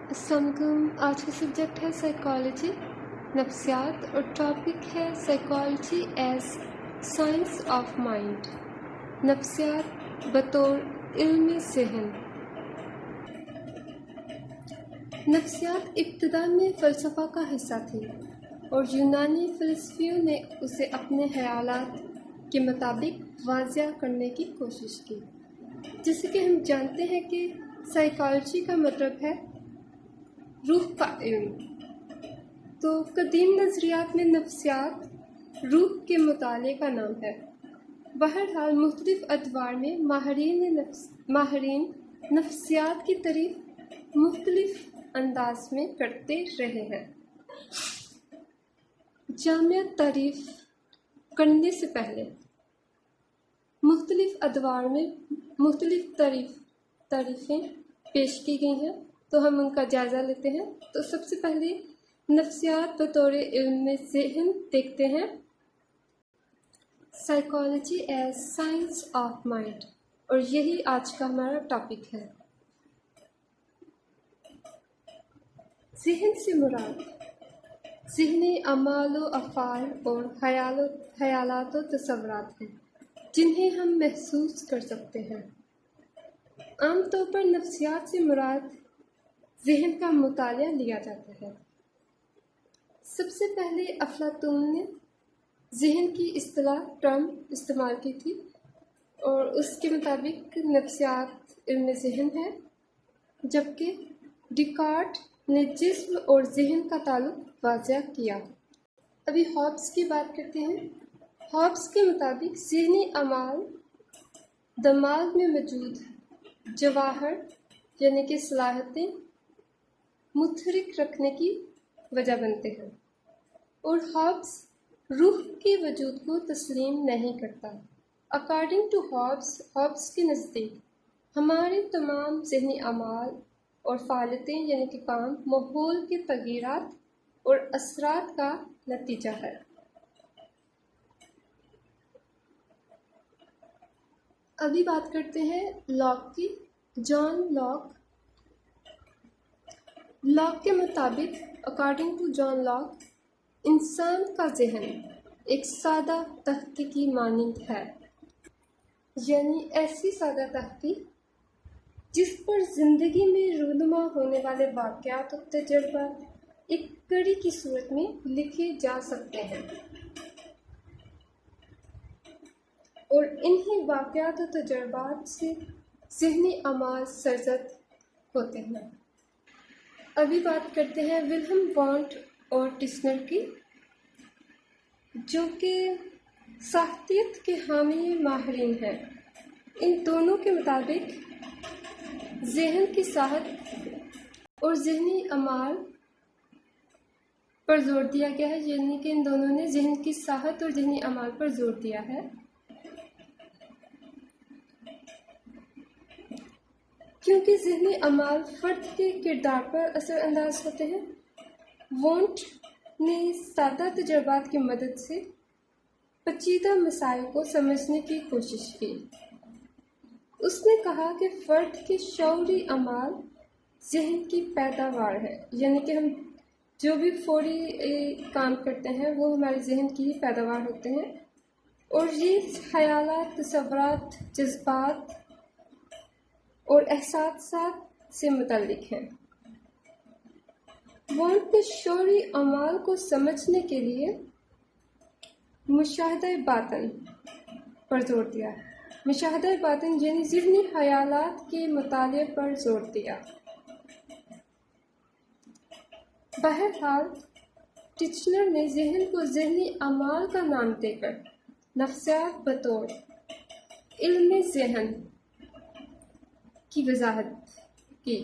अस्सलाम वालेकुम। आज का सब्जेक्ट है साइकोलॉजी, नफ्सियात, और टॉपिक है psychology as science of mind, नफ्सियात बतौर इल्म ज़हन। नफ्सियात इब्तिदा में फ़लसफ़ा का हिस्सा थी और यूनानी फ़लसफ़ियों ने उसे अपने ख़यालात के मुताबिक वाज़िया करने की कोशिश की। जैसे कि हम जानते हैं कि साइकोलॉजी का मतलब है रूह का इल्म। तो कदीम नज़रियात में नफ्सियात रूह के मुताले का नाम है। बहरहाल मुख्तलिफ अदवार में माहिरीन नफ्सियात की तारीफ मुख्तलिफ अंदाज में करते रहे हैं। जामिया तारीफ करने से पहले मुख्तलिफ अदवार में मुख्तलिफ तारीफ़ें पेश की गई हैं, तो हम उनका जायज़ा लेते हैं। तो सबसे पहले नफ्सियात बतौर इल्म ज़हन देखते हैं। Psychology as science of mind, और यही आज का हमारा टॉपिक है। ज़हन से मुराद ज़हनी अमाल व अफ़आल और ख़यालात व तसव्वुरात हैं जिन्हें हम महसूस कर सकते हैं। आम तौर पर नफ्सियात से मुराद ज़हन का मुतालिया लिया जाता है। सबसे पहले अफलातून ने ज़हन की इस्तिलाह टर्म इस्तेमाल की थी और उसके मुताबिक नफ्सियात इल्म ज़हन है, जबकि डिकार्ट ने जिस्म और ज़हन का ताल्लुक वाज़िया किया। अभी हॉब्स की बात करते हैं। हॉब्स के मुताबिक ज़हनी अमाल दिमाग में मौजूद जवाहर यानी कि सलाहियतें मुतहरिक रखने की वजह बनते हैं, और हॉब्स रूह के वजूद को तस्लीम नहीं करता। अकॉर्डिंग टू हॉब्स के नज़दीक हमारे तमाम ज़हनी अमाल और फ़ालियतें यानी कि काम माहौल के तग़य्युरात और असरात का नतीजा है। अभी बात करते हैं लॉक की। जॉन लॉक के मुताबिक अकॉर्डिंग टू जॉन लॉक, इंसान का ज़हन एक सादा तख्ती की मानिंद है, यानी ऐसी सादा तख्ती जिस पर ज़िंदगी में रूनुमा होने वाले वाक़यात और तजुर्बात एक कड़ी की सूरत में लिखे जा सकते हैं, और इन्हीं वाक़यात और तजुर्बात से ज़हनी अमाल सरज़द होते हैं। अभी बात करते हैं विल्हम वॉन्ट और टिस्नर की, जो कि साहतियत के हामी माहिरीन हैं। इन दोनों के मुताबिक ज़हन की साहत और ज़हनी अमाल पर जोर दिया गया है, यानी कि इन दोनों ने ज़हन की साहत और ज़हनी अमाल पर जोर दिया है। क्योंकि ज़हनी अमाल फ़र्द के किरदार पर असर अंदाज होते हैं, वॉन्ट ने सादा तजुर्बात की मदद से पेचीदा मसाइल को समझने की कोशिश की। उसने कहा कि फ़र्द के शऊरी अमाल ज़हन की पैदावार है, यानी कि हम जो भी फौरी काम करते हैं वो हमारे ज़हन की ही पैदावार होते हैं, और ये ख़यालात, तसव्वुरात, जज्बात और एहसासात से मुतल्लिक हैं। वॉन्ट ने शऊरी अमाल को समझने के लिए मुशाहिदा बातिन पर जोर दिया। मुशाहिदा बातिन यानी ज़हनी ख़यालात के मुताले पर जोर दिया। बहरहाल टिस्नर ने ज़हन को ज़हनी अमाल का नाम देकर नफ्सियात बतौर इल्म ज़हन की वजाहत की।